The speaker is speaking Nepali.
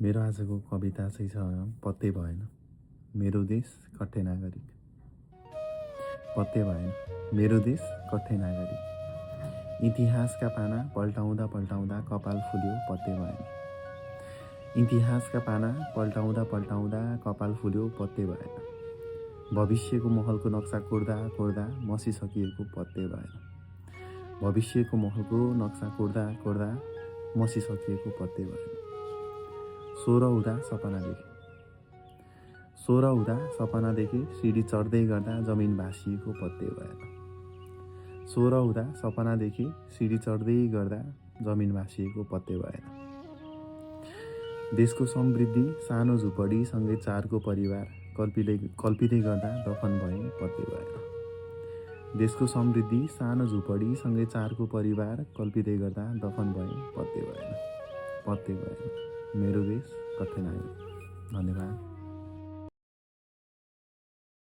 मेरो आजको कविता चाहिँ छ पत्तै भएन मेरो देश कठ्ठै नागरिक। पत्तै भएन मेरो देश कठ्ठै नागरिक। इतिहासका पाना पल्टाउँदा पल्टाउँदा कपाल फुल्यो पत्तै भएन। इतिहासका पाना पल्टाउँदा पल्टाउँदा कपाल फुल्यो पत्तै भएन। भविष्यको महलको नक्सा कोर्दा कोर्दा मसिसकिएको पत्तै भएन। भविष्यको महलको नक्सा कोर्दा कोर्दा मसिसकिएको पत्तै भएन। 16 हुँदा सपना देखे 16 हुँदा सपना देखे सिडी चढ्दै गर्दा जमिन भासिएको पत्तै भएन। 16 हुँदा सपना देखे सिडी चढ्दै गर्दा जमिन भासिएको पत्तै भएन। देशको समृद्धि सानो झुपडी सँगै चारको परिवार कल्पिँदै गर्दा दफन भए पत्तै भएन। देशको समृद्धि सानो झुपडी सँगै चारको परिवार कल्पिँदै गर्दा दफन भए पत्तै भएन। पत्तै भएन मेरो देश कठ्ठै नागरिक। धन्यवाद।